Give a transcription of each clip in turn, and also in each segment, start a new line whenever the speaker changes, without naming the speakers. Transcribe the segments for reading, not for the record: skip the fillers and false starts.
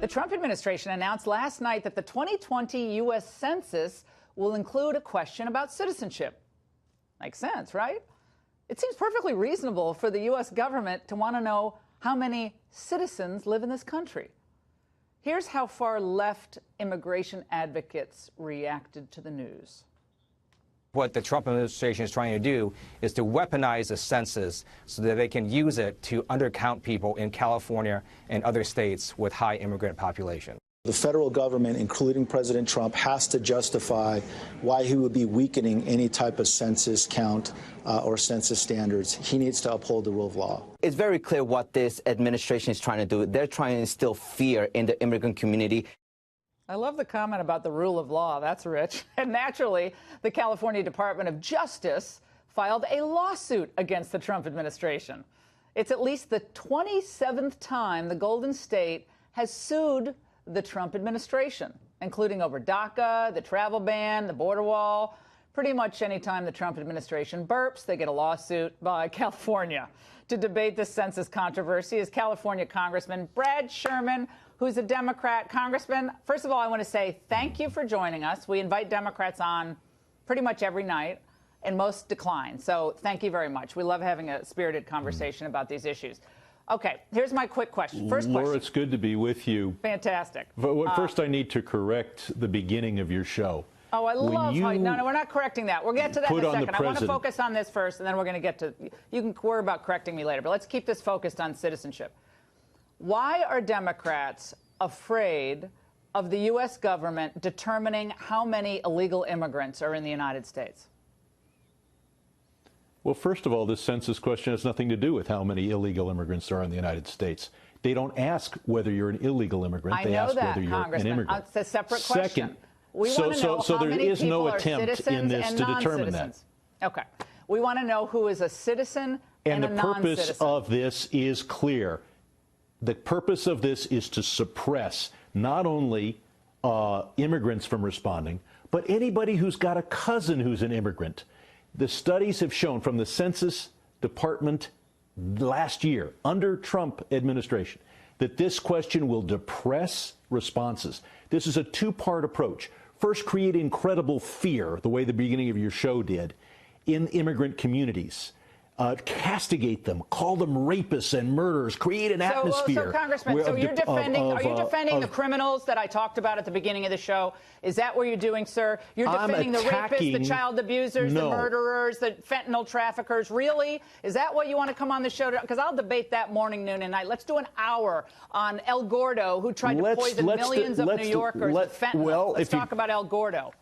The Trump administration announced last night that the 2020 U.S. Census will include a question about citizenship. Makes sense, right? It seems perfectly reasonable for the U.S. government to want to know how many citizens live in this country. Here's how far left immigration advocates reacted to the news.
What the Trump administration is trying to do is to weaponize the census so that they can use it to undercount people in California and other states with high immigrant population.
The federal government, including President Trump, has to justify why he would be weakening any type of census count or census standards. He needs to uphold the rule of law.
It's very clear what this administration is trying to do. They're trying to instill fear in the immigrant community.
I love the comment about the rule of law. That's rich. And naturally, the California Department of Justice filed a lawsuit against the Trump administration. It's at least the 27th time the Golden State has sued the Trump administration, including over DACA, the travel ban, the border wall. Pretty much any time the Trump administration burps, they get a lawsuit by California. To debate this census controversy is California Congressman Brad Sherman, who's a Democrat. Congressman, first of all, I want to say thank you for joining us. We invite Democrats on pretty much every night, and most decline. So thank you very much. We love having a spirited conversation about these issues. Okay, here's my quick question. First question.
Laura, it's good to be with you.
Fantastic.
But first, I need to correct the beginning of your show.
Oh, I love how... No, we're not correcting that. We'll get to that in a second. I want to focus on this first, and then we're going to get to... You can worry about correcting me later, but let's keep this focused on citizenship. Why are Democrats afraid of the U.S. government determining how many illegal immigrants are in the United States?
Well, first of all, this census question has nothing to do with how many illegal immigrants there are in the United States. They don't ask whether you're an illegal immigrant. They ask whether you're an immigrant.
It's a separate question.
Second,
we want to know how many people
no
are
attempt
citizens
in this
and
to determine
that. Okay. We want to know who is a citizen and a non-citizen.
And the purpose of this is clear. The purpose of this is to suppress not only immigrants from responding, but anybody who's got a cousin who's an immigrant. The studies have shown from the Census Department last year, under Trump administration, that this question will depress responses. This is a two-part approach. First, create incredible fear, the way the beginning of your show did, in immigrant communities. Castigate them, call them rapists and murderers, create an atmosphere.
So Congressman, are you defending the criminals that I talked about at the beginning of the show? Is that what you're doing, sir? You're defending the rapists, the child abusers, the murderers, the fentanyl traffickers. Really? Is that what you want to come on the show? Because I'll debate that morning, noon, and night. Let's do an hour on El Gordo, who tried to poison millions of New Yorkers with fentanyl. Let's talk about El Gordo.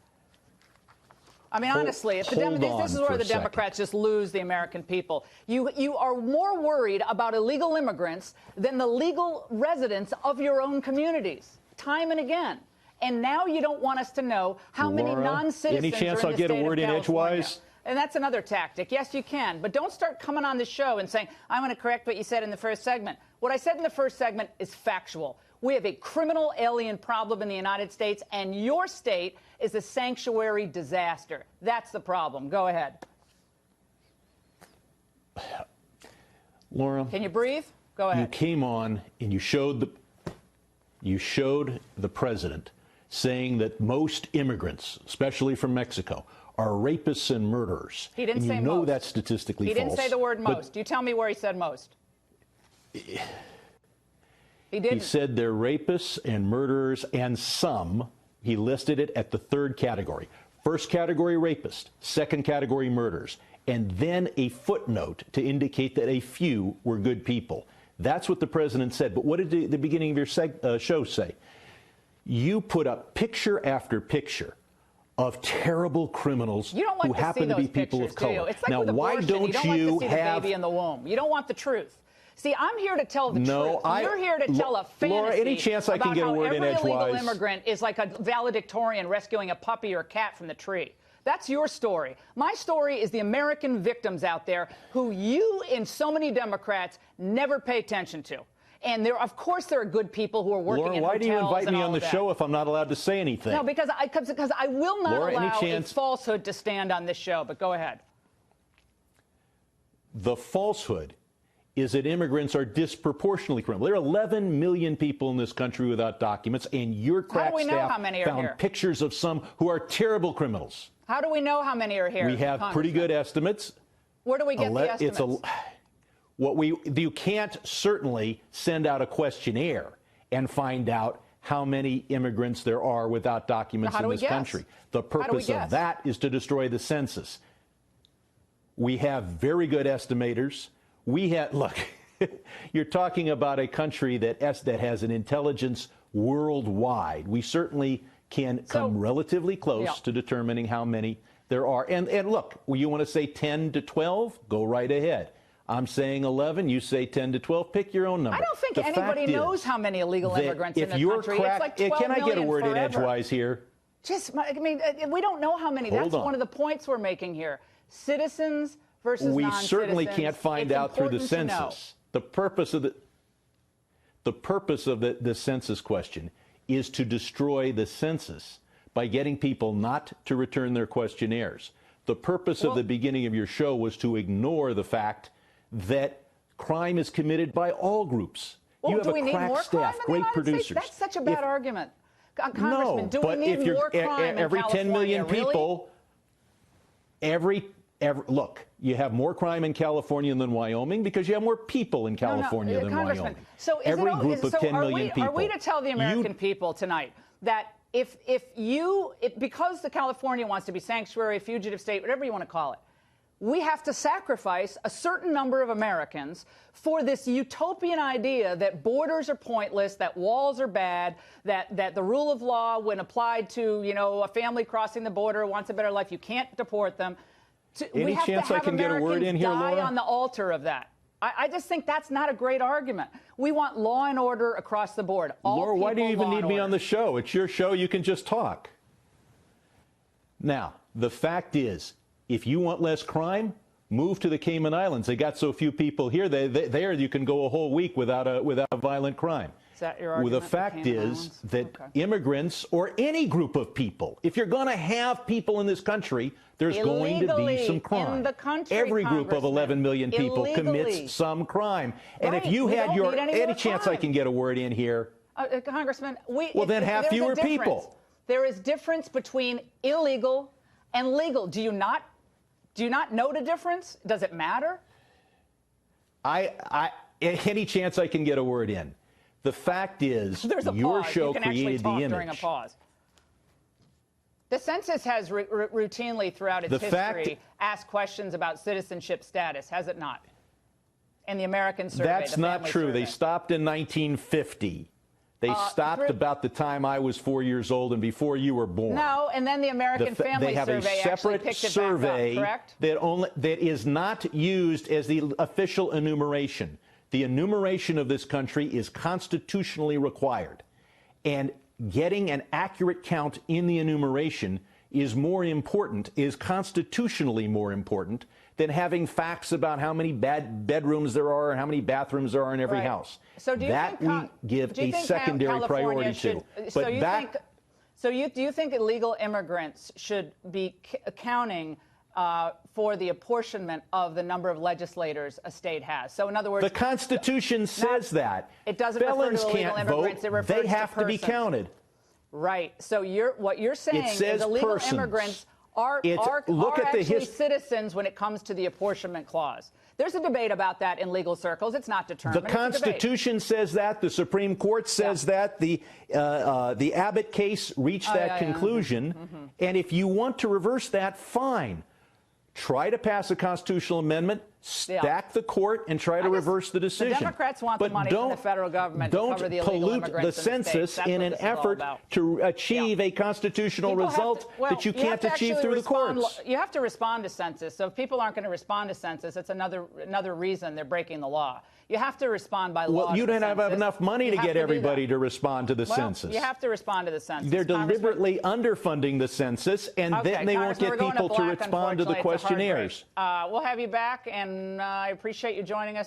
I mean, honestly, if this is where the Democrats just lose the American people. You are more worried about illegal immigrants than the legal residents of your own communities, time and again. And now you don't want us to know how many non-citizens
any chance
are in
I'll
the
get
state
a word
of
in
California.
edgewise?
And that's another tactic. Yes, you can. But don't start coming on the show and saying, I want to correct what you said in the first segment. What I said in the first segment is factual. We have a criminal alien problem in the United States, and your state is a sanctuary disaster. That's the problem. Go ahead.
Laura,
can you breathe? Go ahead.
You came on and you showed the president saying that most immigrants, especially from Mexico, are rapists and murderers.
He didn't say most.
You know that's statistically false.
He didn't say the word most. You tell me where he said most. He didn't.
He said they're rapists and murderers, and some, he listed it at the third category. First category, rapist. Second category, murderers. And then a footnote to indicate that a few were good people. That's what the president said. But what did the beginning of your show say? You put up picture after picture of terrible criminals who happen to be people of color.
It's like
now,
with
why
abortion.
don't
you don't
you
like to see
have
the baby in the womb? You don't want the truth. See, I'm here to tell the truth. You're here to tell a fantasy
Laura, any chance I can get a word in edgewise?
Every illegal immigrant is like a valedictorian rescuing a puppy or a cat from the tree. That's your story. My story is the American victims out there who you and so many Democrats never pay attention to. And of course, there are good people who are working in hotels.
Why do you invite me on the show if I'm not allowed to say anything?
No, because I will not allow a falsehood to stand on this show. But go ahead.
The falsehood is that immigrants are disproportionately criminal. There are 11 million people in this country without documents, and your crack staff found pictures of some who are terrible criminals.
How do we know how many are here?
We have pretty good estimates.
Where do we get the estimates?
You can't certainly send out a questionnaire and find out how many immigrants there are without documents in this country. The purpose of that is to destroy the census. We have very good estimators. Look, you're talking about a country that has an intelligence worldwide. We certainly can come relatively close to determining how many there are. And look, you want to say 10 to 12? Go right ahead. I'm saying 11. You say 10 to 12. Pick your own number.
I don't think anybody knows how many illegal immigrants in the country. It's like 12
can I get a word
forever.
in edgewise here?
We don't know how many. That's one of the points we're making here. Citizens versus non-citizens.
We certainly can't find out through the census. The purpose of the census question is to destroy the census by getting people not to return their questionnaires. The purpose of the beginning of your show was to ignore the fact that crime is committed by all groups. You have a crack staff, great producers.
That's such a bad argument. Congressman, do we need more crime
every
in
10 million people,
really?
Look, you have more crime in California than Wyoming because you have more people in California than Wyoming.
So
every group of 10 million people.
Are we to tell the American people tonight that because the California wants to be sanctuary, fugitive state, whatever you want to call it, we have to sacrifice a certain number of Americans for this utopian idea that borders are pointless, that walls are bad, that the rule of law, when applied to, a family crossing the border wants a better life, you can't deport them.
Any chance I can get a word in here, Laura?
Die on the altar of that. I just think that's not a great argument. We want law and order across the board.
Laura, why do you even need me on the show? It's your show. You can just talk. Now, the fact is, if you want less crime, move to the Cayman Islands. They got so few people here. There you can go a whole week without a violent crime.
Is that your argument?
Well, the fact is that immigrants or any group of people, if you're going to have people in this country, there's going to be some crime.
In the country,
every group of 11 million people commits some crime. And if you had any chance I can get a word in here.
Congressman,
then have fewer people.
There is difference between illegal and legal. Do you not know the difference? Does it matter?
Any chance I can get a word in. The fact is, your show created the image.
During a pause. The census has routinely throughout its history asked questions about citizenship status, has it not? In the American survey.
That's not true. They stopped in 1950. They stopped about the time I was 4 years old and before you were born.
No, and then the American Family Survey actually picked it back up, correct?
That is not used as the official enumeration. The enumeration of this country is constitutionally required. And getting an accurate count in the enumeration is constitutionally more important than having facts about how many bedrooms there are and how many bathrooms there are in every house.
So do you
that we give a secondary priority to.
Do you think illegal immigrants should be accounting for the apportionment of the number of legislators a state has? So in other words,
the Constitution says that.
It doesn't refer to illegal immigrants. It refers
they have to be counted.
Right. So what you're saying is illegal immigrants are actually citizens when it comes to the apportionment clause. There's a debate about that in legal circles. It's not determined.
The Constitution says that. The Supreme Court says that. The Abbott case reached that conclusion. And if you want to reverse that, fine. Try to pass a constitutional amendment, stack the court, and try to reverse the decision.
The Democrats want the money from the federal government to cover the illegal immigrants.
Don't pollute the census in an effort to achieve a constitutional result that you can't achieve through the courts.
You have to respond to census. So if people aren't going to respond to census, it's another reason they're breaking the law. You have to respond by law.
Well, you don't have enough money to get everybody to respond to the census.
You have to respond to the census.
They're deliberately underfunding the census, and then they won't get people to respond to the questionnaires.
We'll have you back, and I appreciate you joining us.